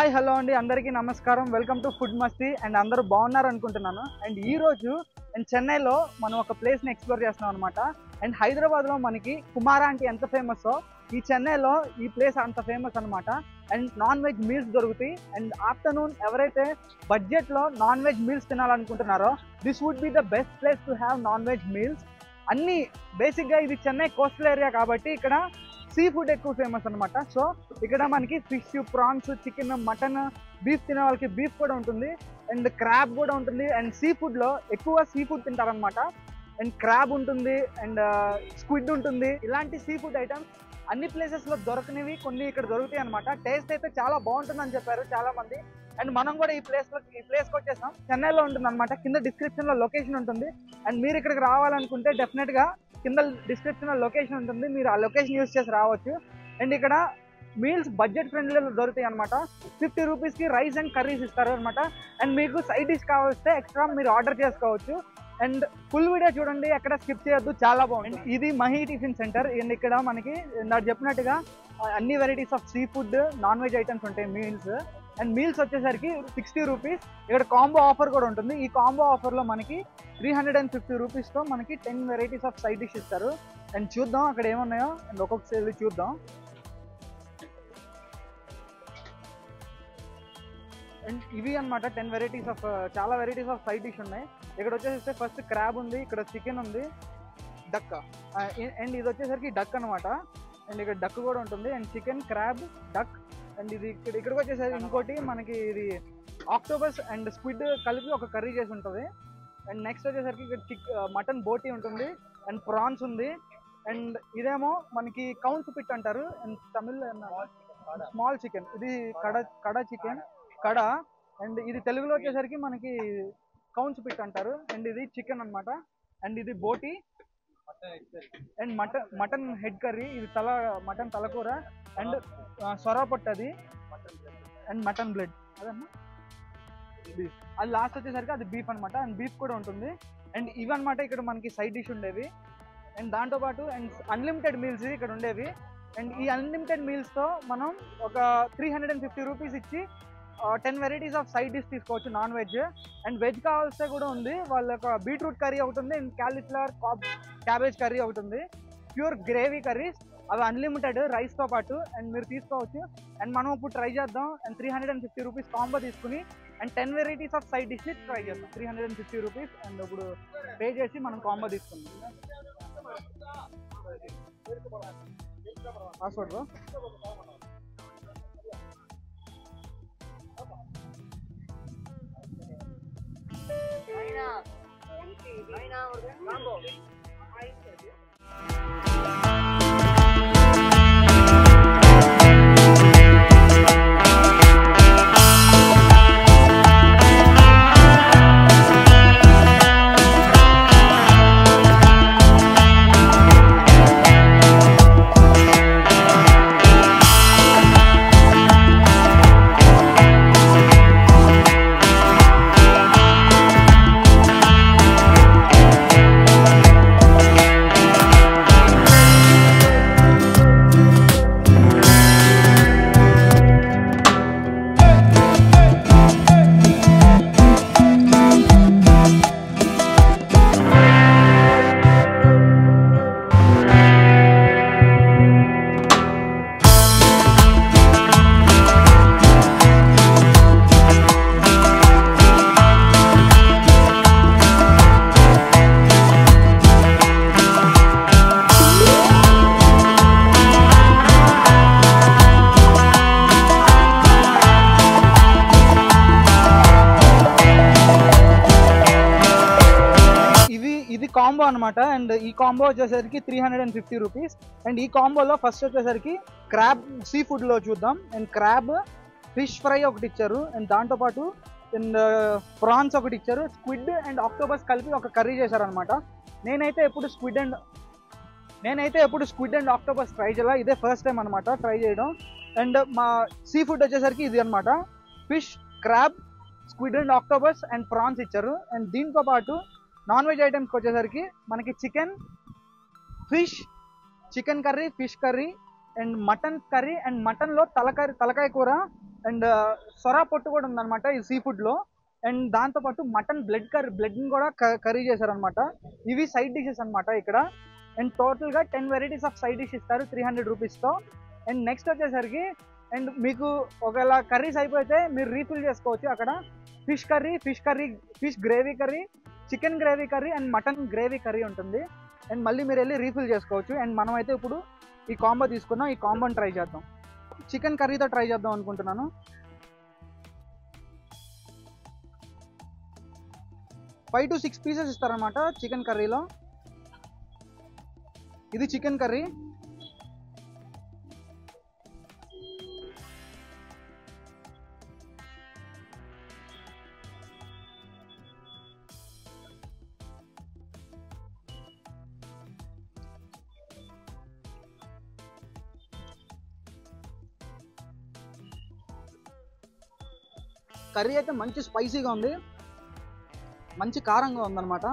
Hi hello అండి, అందరికీ నమస్కారం. Welcome to food Masti. And అందరూ బాగున్నారు అనుకుంటున్నాను. అండ్ ఈరోజు అండ్ చెన్నైలో మనం ఒక ప్లేస్ని ఎక్స్ప్లోర్ చేస్తున్నాం అనమాట. అండ్ హైదరాబాద్లో మనకి కుమారా అంటే ఎంత ఫేమస్సో ఈ చెన్నైలో ఈ ప్లేస్ అంత ఫేమస్ అనమాట. అండ్ నాన్ వెజ్ మీల్స్ దొరుకుతాయి. అండ్ ఆఫ్టర్నూన్ ఎవరైతే బడ్జెట్లో నాన్ వెజ్ మీల్స్ తినాలనుకుంటున్నారో this would be the best place to have non veg meals. అన్నీ బేసిక్గా ఇది చెన్నై కోస్టల్ ఏరియా కాబట్టి ఇక్కడ సీ ఫుడ్ ఎక్కువ ఫేమస్ అనమాట. సో ఇక్కడ మనకి fish, prawns, chicken, mutton, beef తినే వాళ్ళకి బీఫ్ కూడా ఉంటుంది. అండ్ క్రాబ్ కూడా ఉంటుంది. అండ్ సీ ఫుడ్లో ఎక్కువ సీ ఫుడ్ తింటారనమాట. అండ్ క్రాబ్ ఉంటుంది, అండ్ స్క్విడ్ ఉంటుంది. ఇలాంటి సీ ఫుడ్ ఐటమ్స్ అన్ని ప్లేసెస్లో దొరకనివి కొన్ని ఇక్కడ దొరుకుతాయి అనమాట. టేస్ట్ అయితే చాలా బాగుంటుందని చెప్పారు చాలా మంది. అండ్ మనం కూడా ఈ ప్లేస్కి వచ్చేసాం. చెన్నైలో ఉంటుంది అనమాట. కింద డిస్క్రిప్షన్లో లొకేషన్ ఉంటుంది. అండ్ మీరు ఇక్కడికి రావాలనుకుంటే డెఫినెట్గా కింద డిస్క్రిప్షన్లో లొకేషన్ ఉంటుంది. మీరు ఆ లొకేషన్ యూజ్ చేసి రావచ్చు. అండ్ ఇక్కడ మీల్స్ బడ్జెట్ ఫ్రెండ్లీలో దొరుకుతాయి అనమాట. 50 రూపీస్కి రైస్ అండ్ కర్రీస్ ఇస్తారు అనమాట. అండ్ మీకు సైడ్ డిష్ కావాల్స్తే ఎక్స్ట్రా మీరు ఆర్డర్ చేసుకోవచ్చు. అండ్ ఫుల్ వీడియో చూడండి, ఎక్కడ స్కిప్ చేయొద్దు, చాలా బాగుంది. ఇది మహి టిఫిన్ సెంటర్. అండ్ ఇక్కడ మనకి నాకు చెప్పినట్టుగా అన్ని varieties of sea food, non veg items ఉంటాయి మీల్స్. అండ్ మీల్స్ వచ్చేసరికి 60 రూపీస్. ఇక్కడ కాంబో ఆఫర్ కూడా ఉంటుంది. ఈ కాంబో ఆఫర్లో మనకి 350 రూపీస్తో మనకి 10 వెరైటీస్ ఆఫ్ సైడ్ డిష్ ఇస్తారు. అండ్ చూద్దాం అక్కడ ఏమున్నాయో. అండ్ ఒక్కొక్కసారి చూద్దాం. అండ్ ఇవి అనమాట 10 వెరైటీస్ ఆఫ్, చాలా వెరైటీస్ ఆఫ్ సైడ్ డిష్ ఉన్నాయి. ఇక్కడ వచ్చేసి ఫస్ట్ క్రాబ్ ఉంది, ఇక్కడ చికెన్ ఉంది, డక్. అండ్ ఇది వచ్చేసరికి డక్ అనమాట. అండ్ ఇక్కడ డక్ కూడా ఉంటుంది. And chicken, crab, duck. And ఇది ఇక్కడికి వచ్చేసరికి ఇంకోటి మనకి ఇది ఆక్టోపస్ అండ్ స్క్విడ్ కలిపి ఒక కర్రీ చేసి ఉంటుంది. అండ్ నెక్స్ట్ వచ్చేసరికి ఇక్కడ మటన్ బోటీ ఉంటుంది. అండ్ ప్రాన్స్ ఉంది. అండ్ ఇదేమో మనకి కౌన్స్ పిట్ అంటారు. And Tamil small chicken. ఇది కడ చికెన్, కడ. అండ్ ఇది తెలుగులో వచ్చేసరికి మనకి కౌన్స్ పిట్ అంటారు. అండ్ ఇది చికెన్ అనమాట. అండ్ ఇది బోటీ. And mutton head curry. ఇది మటన్ తలకూర. అండ్ సొరా పొట్టది. అండ్ మటన్ బ్లడ్ అదన్నా బీఫ్. అది లాస్ట్ వచ్చేసరికి అది బీఫ్ అనమాట. అండ్ బీఫ్ కూడా ఉంటుంది. అండ్ ఇవన్నమాట ఇక్కడ మనకి సైడ్ డిష్ ఉండేవి. అండ్ దాంతోపాటు అండ్ అన్లిమిటెడ్ మీల్స్ ఇక్కడ ఉండేవి. అండ్ ఈ అన్లిమిటెడ్ మీల్స్తో మనం ఒక 350 రూపీస్ ఇచ్చి 10 వెరైటీస్ ఆఫ్ సైడ్ డిష్ తీసుకోవచ్చు నాన్ వెజ్. అండ్ వెజ్ కావాల్స్తే కూడా ఉంది. వాళ్ళ బీట్రూట్ కర్రీ ఒకటి ఉంది. అండ్ క్యాలీఫ్లవర్ క్యాబేజ్ కర్రీ ఒకటి ఉంది. ప్యూర్ గ్రేవీ కర్రీస్ అవి అన్లిమిటెడ్ రైస్తో పాటు. అండ్ మీరు తీసుకోవచ్చు. అండ్ మనం ఇప్పుడు ట్రై చేద్దాం. అండ్ 350 రూపీస్ కాంబో తీసుకుని and 10 varieties of side dish try చేద్దాం. 350 రూపీస్. అండ్ ఇప్పుడు పే చేసి మనం కాంబో తీసుకుందాం. పాస్వర్డ్ కాంబో అనమాట. అండ్ ఈ కాంబో వచ్చేసరికి 350 రూపీస్. అండ్ ఈ కాంబోలో ఫస్ట్ వచ్చేసరికి క్రాబ్ సీ ఫుడ్లో చూద్దాం. అండ్ క్రాబ్ ఫిష్ ఫ్రై ఒకటి ఇచ్చారు. అండ్ దాంతోపాటు అండ్ ప్రాన్స్ ఒకటి ఇచ్చారు. స్క్విడ్ అండ్ ఆక్టోపస్ కలిపి ఒక కర్రీ చేశారనమాట. నేనైతే ఎప్పుడు స్క్విడ్ అండ్ ఆక్టోపస్ ట్రై చేయాలి. ఇదే ఫస్ట్ టైం అనమాట ట్రై చేయడం. అండ్ మా సీ ఫుడ్ వచ్చేసరికి ఇది అనమాట. Fish, crab, squid and octopus and prawns ఇచ్చారు. అండ్ దీంతో పాటు నాన్ వెజ్ ఐటమ్స్కి వచ్చేసరికి మనకి chicken, fish, chicken curry, fish curry, and mutton curry. And మటన్లో తలకాయ కూర, అండ్ సొరా పొట్టు కూడా ఉందన్నమాట ఈ సీ ఫుడ్లో. అండ్ దాంతోపాటు మటన్ బ్లడ్ని కూడా కర్రీ చేశారనమాట. ఇవి సైడ్ డిషెస్ అనమాట ఇక్కడ. అండ్ టోటల్గా 10 వెరైటీస్ ఆఫ్ సైడ్ డిష్ ఇస్తారు 300 రూపీస్తో. అండ్ నెక్స్ట్ వచ్చేసరికి అండ్ మీకు ఒకవేళ కర్రీస్ అయిపోతే మీరు రీఫిల్ చేసుకోవచ్చు. అక్కడ fish gravy curry, chicken gravy curry and mutton gravy curry ఉంటుంది. అండ్ మళ్ళీ మీరు వెళ్ళి రీఫిల్ చేసుకోవచ్చు. అండ్ మనమైతే ఇప్పుడు ఈ కాంబో తీసుకున్నాం. ఈ కాంబోని ట్రై చేద్దాం. చికెన్ కర్రీతో ట్రై చేద్దాం అనుకుంటున్నాను. 5 to 6 పీసెస్ ఇస్తారనమాట చికెన్ కర్రీలో. ఇది చికెన్ కర్రీ. కర్రీ అయితే మంచి స్పైసీగా ఉంది, మంచి కారంగా ఉందన్నమాట.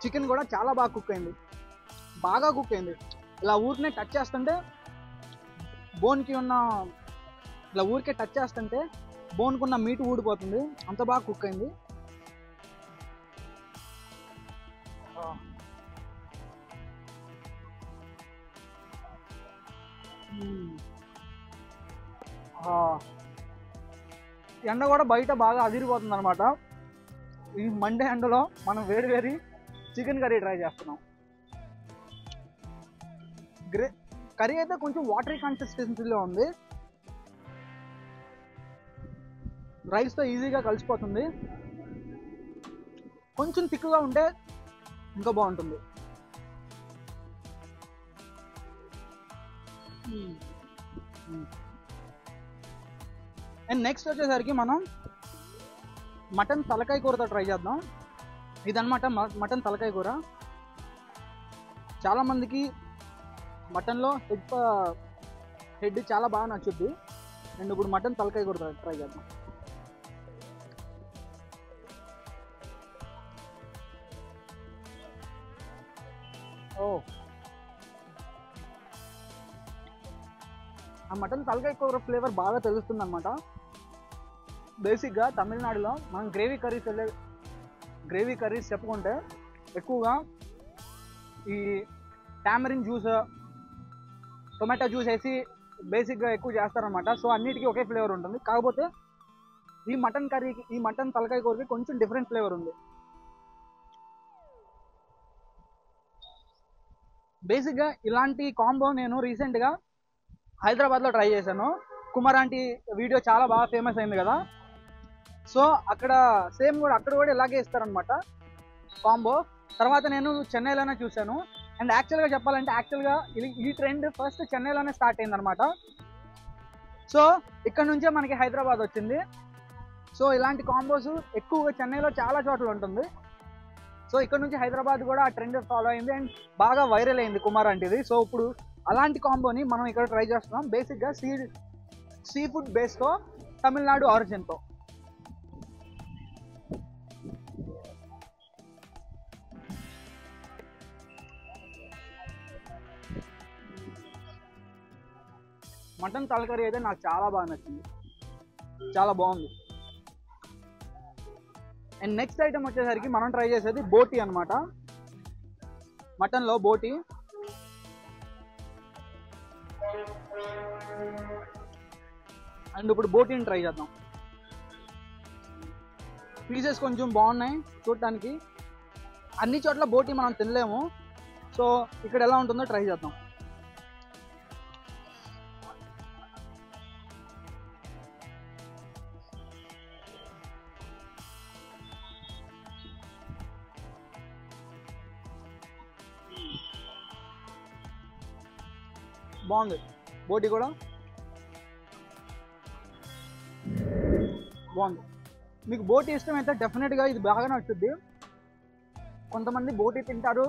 చికెన్ కూడా చాలా బాగా కుక్ అయింది, ఇలా ఊరికే టచ్ చేస్తుంటే బోన్కి ఉన్న బోన్కి ఉన్న మీట్ ఊడిపోతుంది, అంత బాగా కుక్ అయింది. ఎండ కూడా బయట బాగా అదిరిపోతుంది అనమాట. ఈ మండే ఎండలో మనం వేడి చికెన్ కర్రీ ట్రై చేస్తున్నాం. కర్రీ అయితే కొంచెం వాటరీ కన్సిస్టెన్సీలో ఉంది, రైస్తో ఈజీగా కలిసిపోతుంది. కొంచెం థిక్గా ఉంటే ఇంకా బాగుంటుంది. అండ్ నెక్స్ట్ వచ్చేసరికి మనం మటన్ తలకాయ కూరతో ట్రై చేద్దాం. ఇదన్నమాట మటన్ తలకాయ కూర. చాలామందికి మటన్లో హెడ్ చాలా బాగా నచ్చుద్ది. అండ్ ఇప్పుడు మటన్ తలకాయ కూర ట్రై చేద్దాం. ఆ మటన్ తలకాయ కూర ఫ్లేవర్ బాగా తెలుస్తుంది అనమాట. బేసిక్గా తమిళనాడులో మనం గ్రేవీ కర్రీస్ చెప్పుకుంటే ఎక్కువగా ఈ టామరిన్ జ్యూస్, టొమాటో జ్యూస్ వేసి బేసిక్గా ఎక్కువ చేస్తారనమాట. సో అన్నిటికీ ఒకే ఫ్లేవర్ ఉంటుంది. కాకపోతే ఈ మటన్ తలకాయ కూరకి కొంచెం డిఫరెంట్ ఫ్లేవర్ ఉంది. బేసిక్గా ఇలాంటి కాంబో నేను రీసెంట్గా హైదరాబాద్లో ట్రై చేశాను. కుమారాంటి వీడియో చాలా బాగా ఫేమస్ అయింది కదా. సో అక్కడ అక్కడ కూడా ఇలాగే ఇస్తారనమాట కాంబో. తర్వాత నేను చెన్నైలోనే చూశాను. అండ్ యాక్చువల్గా చెప్పాలంటే ఈ ట్రెండ్ ఫస్ట్ చెన్నైలోనే స్టార్ట్ అయిందనమాట. సో ఇక్కడ నుంచే మనకి హైదరాబాద్ వచ్చింది. సో ఇలాంటి కాంబోస్ ఎక్కువగా చెన్నైలో చాలా చోట్ల ఉంటుంది. సో ఇక్కడ నుంచి హైదరాబాద్ కూడా ఆ ట్రెండ్ ఫాలో అయింది అండ్ బాగా వైరల్ అయింది కుమారాంటిది. సో ఇప్పుడు అలాంటి కాంబోని మనం ఇక్కడ ట్రై చేస్తున్నాం. బేసిక్గా సీ ఫుడ్ బేస్తో, తమిళనాడు ఆరిజిన్తో. మటన్ తలకరీ అయితే నాకు చాలా బాగా నచ్చింది, చాలా బాగుంది. అండ్ నెక్స్ట్ ఐటమ్ వచ్చేసరికి మనం ట్రై చేసేది బోటి అనమాట. మటన్లో బోటి. అండ్ ఇప్పుడు బోటీని ట్రై చేద్దాం. పీసెస్ కొంచెం బాగున్నాయి చూడటానికి. అన్ని చోట్ల బోటి మనం తినలేము. సో ఇక్కడ ఎలా ఉంటుందో ట్రై చేద్దాం. బాగుంది బోటి కూడా బాగుంది. మీకు బోటి ఇష్టమైతే డెఫినెట్గా ఇది బాగా నచ్చుద్ది. కొంతమంది బోటి తింటారు,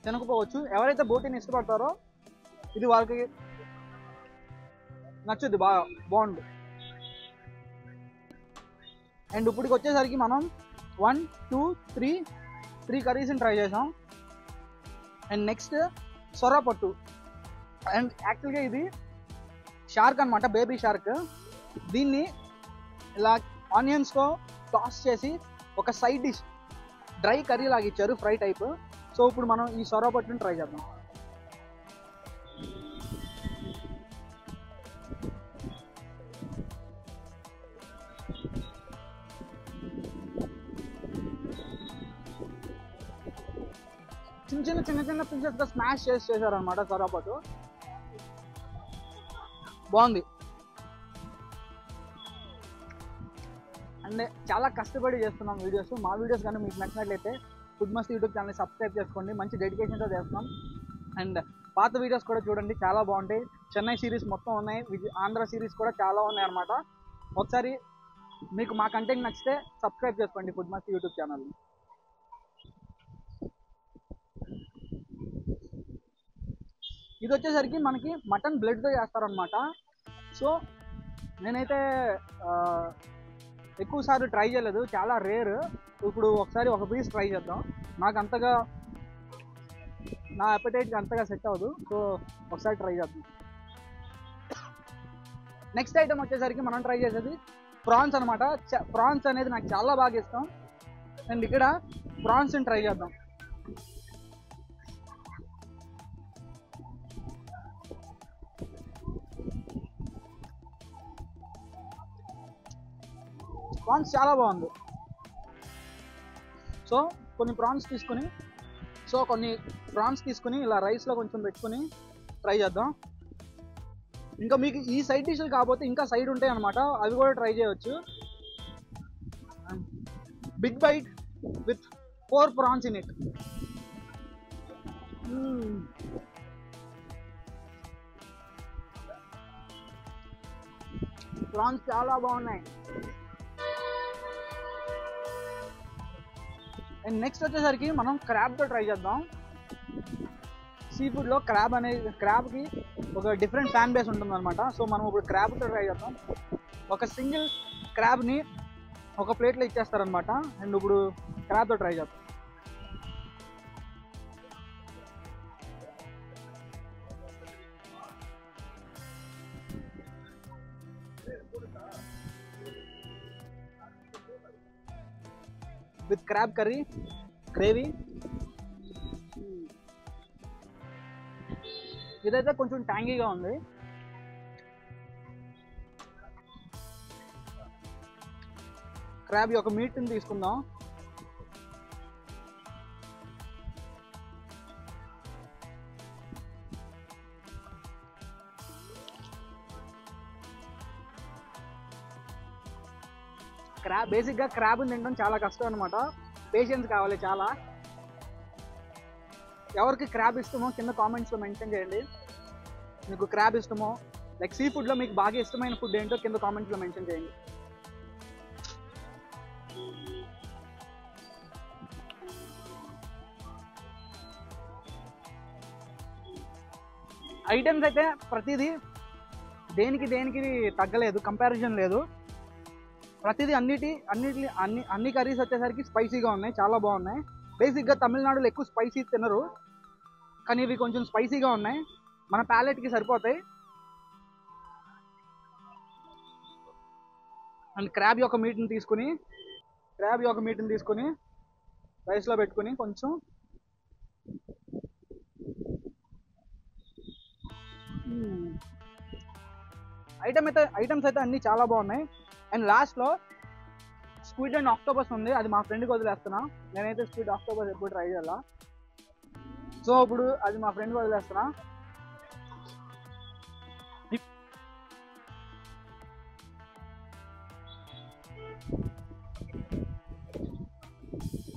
తినకపోవచ్చు. ఎవరైతే బోటిని ఇష్టపడతారో ఇది వాళ్ళకి నచ్చుద్ది, బాగుంది. అండ్ ఇప్పటికి వచ్చేసరికి మనం 1, 2, 3 కర్రీస్ని ట్రై చేసాం. అండ్ నెక్స్ట్ సొరపట్టు. అండ్ యాక్చువల్గా ఇది షార్క్ అనమాట, బేబీ షార్క్. దీన్ని ఇలా ఆనియన్స్తో టాస్ చేసి ఒక సైడ్ డిష్ డ్రై కర్రీ లాగా ఇచ్చారు, ఫ్రై టైప్. సో ఇప్పుడు మనం ఈ సొరపట్టుని ట్రై చేద్దాం. చిన్న చిన్న పీసెస్గా స్మాష్ చేశారనమాట సొరపట్టు. బాగుంది. అండ్ చాలా కష్టపడి చేస్తున్నాం వీడియోస్. మా వీడియోస్ కానీ మీకు నచ్చినట్లయితే ఫుడ్ మస్తీ యూట్యూబ్ ఛానల్ని సబ్స్క్రైబ్ చేసుకోండి. మంచి డెడికేషన్తో చేస్తున్నాం. అండ్ పాత వీడియోస్ కూడా చూడండి, చాలా బాగుంటాయి. చెన్నై సిరీస్ మొత్తం ఉన్నాయి, ఆంధ్ర సిరీస్ కూడా చాలా ఉన్నాయి అనమాట. ఒకసారి మీకు మా కంటెంట్ నచ్చితే సబ్స్క్రైబ్ చేసుకోండి ఫుడ్ మస్తీ యూట్యూబ్ ఛానల్ని. ఇది వచ్చేసరికి మనకి మటన్ బ్లడ్తో చేస్తారనమాట. సో నేనైతే ఎక్కువసార్లు ట్రై చేయలేదు, చాలా రేర్. ఇప్పుడు ఒకసారి ఒక పీస్ ట్రై చేద్దాం. నాకు అంతగా నా అపెటైట్కి అంతగా సెట్ అవ్వదు. సో ఒకసారి ట్రై చేద్దాం. నెక్స్ట్ ఐటమ్ వచ్చేసరికి మనం ట్రై చేసేది ప్రాన్స్ అనమాట. ప్రాన్స్ అనేది నాకు చాలా బాగా ఇష్టం. అండ్ ఇక్కడ ప్రాన్స్ని ట్రై చేద్దాం. ప్రాన్స్ చాలా బాగుంది. సో కొన్ని ప్రాన్స్ తీసుకుని ఇలా రైస్లో కొంచెం పెట్టుకుని ట్రై చేద్దాం. ఇంకా మీకు ఈ సైడ్ డిష్లు కాకపోతే ఇంకా సైడ్ ఉంటాయి అనమాట, అవి కూడా ట్రై చేయవచ్చు. Big bite with 4 prawns in it. Prawns చాలా బాగున్నాయి. అండ్ నెక్స్ట్ వచ్చేసరికి మనం క్రాబ్తో ట్రై చేద్దాం. సీ ఫుడ్లో క్రాబ్కి ఒక డిఫరెంట్ ఫ్యాన్ బేస్ ఉంటుందన్నమాట. సో మనం ఇప్పుడు క్రాబ్తో ట్రై చేద్దాం. ఒక సింగిల్ క్రాబ్ని ఒక ప్లేట్లో ఇచ్చేస్తారనమాట. అండ్ ఇప్పుడు క్రాబ్తో ట్రై చేద్దాం. With crab curry gravy. ఇదైతే కొంచెం ట్యాంగీగా ఉంది. క్రాబ్ యొక్క మీట్ని తీసుకుందాం. బేసిక్గా క్రాబ్ని తినడం చాలా కష్టం అనమాట, పేషెన్స్ కావాలి చాలా. ఎవరికి క్రాబ్ ఇష్టమో కింద కామెంట్స్లో మెన్షన్ చేయండి. మీకు క్రాబ్ ఇష్టమో, లైక్ సీ ఫుడ్లో మీకు బాగా ఇష్టమైన ఫుడ్ ఏంటో కింద కామెంట్స్లో మెన్షన్ చేయండి. ఐటమ్స్ అయితే ప్రతిదీ దేనికి తగ్గలేదు, కంపారిజన్ లేదు. ప్రతిదీ అన్ని కర్రీస్ వచ్చేసరికి స్పైసీగా ఉన్నాయి, చాలా బాగున్నాయి. బేసిక్గా తమిళనాడులో ఎక్కువ స్పైసీ తినరు, కానీ ఇవి కొంచెం స్పైసీగా ఉన్నాయి, మన ప్యాలెట్కి సరిపోతాయి. అండ్ క్రాబ్ యొక్క మీట్ని తీసుకుని రైస్లో పెట్టుకుని కొంచెం ఐటమ్స్ అయితే అన్నీ చాలా బాగున్నాయి. అండ్ లాస్ట్లో స్క్విడ్ అండ్ ఆక్టోపస్ ఉంది, అది మా ఫ్రెండ్కి వదిలేస్తున్నా. నేనైతే స్క్విడ్ ఆక్టోపస్ ఎప్పుడు ట్రై చేయాలా. సో ఇప్పుడు అది మా ఫ్రెండ్కి వదిలేస్తున్నా.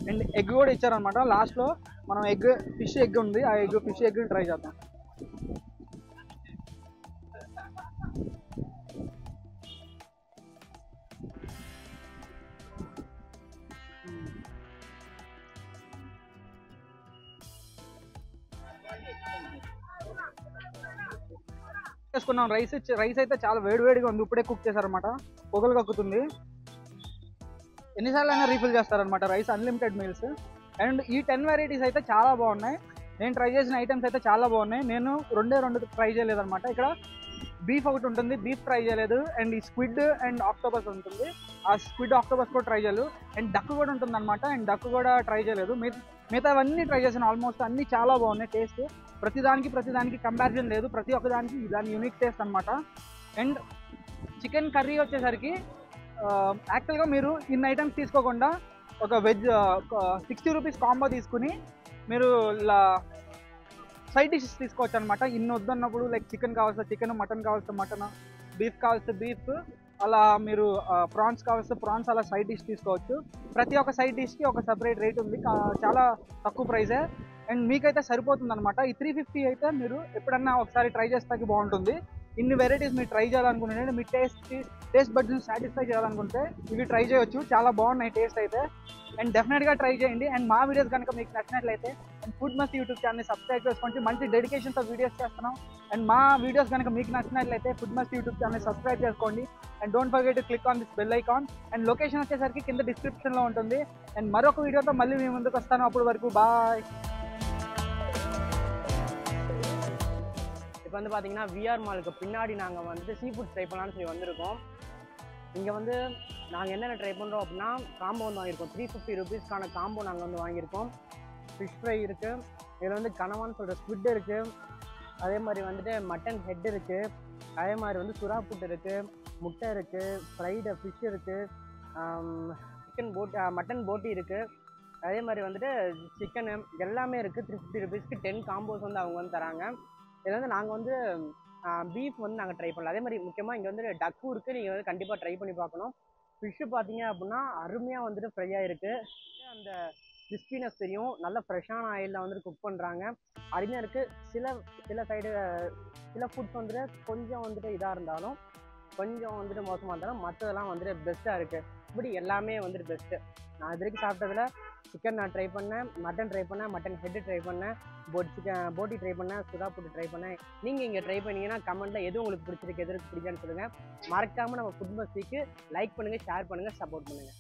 అండ్ ఎగ్ కూడా ఇచ్చారనమాట లాస్ట్లో. మనం ఫిష్ ఎగ్ ఉంది, ఆ ఫిష్ ఎగ్ని ట్రై చేద్దాం. చేసుకున్నాం. రైస్ అయితే చాలా వేడిగా ఉంది, ఇప్పుడే కుక్ చేశారనమాట, పొగలు కక్కుతుంది. ఎన్నిసార్లు అయినా రీఫిల్ చేస్తారనమాట రైస్, అన్లిమిటెడ్ మీల్స్. అండ్ ఈ 10 వెరైటీస్ అయితే చాలా బాగున్నాయి. నేను ట్రై చేసిన ఐటమ్స్ అయితే చాలా బాగున్నాయి. నేను రెండు ట్రై చేయలేదన్నమాట. ఇక్కడ బీఫ్ ఒకటి ఉంటుంది, బీఫ్ ట్రై చేయలేదు. అండ్ ఈ స్క్విడ్ అండ్ ఆక్టోపస్ ఉంటుంది, ఆ స్క్విడ్ ఆక్టోపస్ కూడా ట్రై చేయలేదు. అండ్ డక్ కూడా ఉంటుంది అనమాట, అండ్ డక్ కూడా ట్రై చేయలేదు. మిగతావన్నీ ట్రై చేశాను. ఆల్మోస్ట్ అన్నీ చాలా బాగున్నాయి. టేస్ట్ ప్రతిదానికి కంపారిజన్ లేదు, ప్రతి ఒక్కదానికి దాని యూనిక్ టేస్ట్ అనమాట. అండ్ చికెన్ కర్రీ వచ్చేసరికి యాక్చువల్గా మీరు ఇన్ని ఐటమ్స్ తీసుకోకుండా ఒక వెజ్ 60 రూపీస్ కాంబో తీసుకుని మీరు ఇలా సైడ్ డిషెస్ తీసుకోవచ్చు అనమాట. ఇన్ని వద్దన్నప్పుడు లైక్ చికెన్ కావాల్సిన చికెన్, మటన్ కావాల్సిన మటన్, బీఫ్ కావాల్సిన బీఫ్, అలా మీరు ప్రాన్స్ కావాల్సిన ప్రాన్స్, అలా సైడ్ డిష్ తీసుకోవచ్చు. ప్రతి ఒక్క సైడ్ డిష్కి ఒక సపరేట్ రేట్ ఉంది, చాలా తక్కువ ప్రైజే. అండ్ మీకైతే సరిపోతుంది అనమాట. ఈ 350 అయితే మీరు ఎప్పుడన్నా ఒకసారి ట్రై చేస్తాకి బాగుంటుంది. ఇన్ని వెరైటీస్ మీరు ట్రై చేయాలనుకుంటే, మీ టేస్ట్ బడ్స్ని సాటిస్ఫై చేయాలనుకుంటే ఇవి ట్రై చేయొచ్చు. చాలా బాగున్నాయి టేస్ట్ అయితే. అండ్ డెఫినెట్గా ట్రై చేయండి. అండ్ మా వీడియోస్ కనుక మీకు నచ్చినట్లయితే ఫుడ్ మస్తీ యూట్యూబ్ ఛానల్ని సబ్స్క్రైబ్ చేసుకోండి. మంచి డెడికేషన్తో వీడియోస్ చేస్తున్నాం. అండ్ మా వీడియోస్ కనుక మీకు నచ్చినట్లయితే ఫుడ్ మస్తీ యూట్యూబ్ ఛానల్ని సబ్స్క్రైబ్ చేసుకోండి. And don't forget to click on this bell icon. And location వచ్చేసరికి కింద డిస్క్రిప్షన్లో ఉంటుంది. అండ్ మరొక వీడియోతో మళ్ళీ మీ ముందుకు వస్తాను. అప్పటి వరకు బాయ్. இப்போ வந்து பார்த்தீங்கன்னா விஆர் மாலுக்கு பின்னாடி நாங்கள் வந்துட்டு சீ ஃபுட் ட்ரை பண்ணலான்னு சொல்லி வந்திருக்கோம். இங்கே வந்து நாங்கள் என்னென்ன ட்ரை பண்ணுறோம் அப்படின்னா காம்போ வந்து வாங்கியிருக்கோம். 350 ரூபீஸ்க்கான காம்போ நாங்கள் வந்து வாங்கியிருக்கோம். ஃபிஷ் ஃப்ரை இருக்குது, இதில் வந்து கனவான்னு சொல்கிற ஸ்குவிட் இருக்குது, அதே மாதிரி வந்துட்டு மட்டன் ஹெட் இருக்குது, அதே மாதிரி வந்து சுறா புட்டு இருக்குது, முட்டை இருக்குது, ஃப்ரைடு ஃபிஷ் இருக்குது, மட்டன் போட்டி இருக்குது, அதே மாதிரி வந்துட்டு சிக்கனு எல்லாமே இருக்குது. 350 ரூபீஸ்க்கு 10 காம்போஸ் வந்து அவங்க வந்து தராங்க. இதில் வந்து நாங்கள் வந்து பீஃப் வந்து நாங்கள் ட்ரை பண்ணலாம். அதே மாதிரி முக்கியமாக இங்கே வந்து டக்கும் இருக்குது, நீங்கள் வந்து கண்டிப்பாக ட்ரை பண்ணி பார்க்கணும். ஃபிஷ்ஷு பார்த்தீங்க அப்படின்னா அருமையாக வந்துட்டு ஃப்ரையாக இருக்குது. அந்த கிறிஸ்பினஸ் தெரியும், நல்ல ஃப்ரெஷ்ஷான ஆயிலில் வந்துட்டு குக் பண்ணுறாங்க, அருமையாக இருக்குது. சில ஃபுட்ஸ் வந்துட்டு கொஞ்சம் வந்துட்டு இதாக இருந்தாலும், கொஞ்சம் வந்துட்டு மோசமாக இருந்தாலும் மற்றதெல்லாம் வந்துட்டு பெஸ்ட்டாக இருக்குது. இப்படி எல்லாமே வந்துட்டு பெஸ்ட்டு. நான் இது வரைக்கும் சாப்பிட்டதில் சிக்கன் நான் ட்ரை பண்ணேன், மட்டன் ட்ரை பண்ணேன், மட்டன் ஹெட்டு ட்ரை பண்ணேன், போட்டி ட்ரை பண்ணேன், சுறா புட்டு ட்ரை பண்ணேன். நீங்கள் இங்கே ட்ரை பண்ணீங்கன்னா கமெண்ட்டில் எது உங்களுக்கு பிடிச்சிருக்கு, எது பிடிக்கான்னு சொல்லுங்கள். மறக்காமல் நம்ம ஃபுட் மஸ்திக்கு லைக் பண்ணுங்கள், ஷேர் பண்ணுங்கள், சப்போர்ட் பண்ணுங்கள்.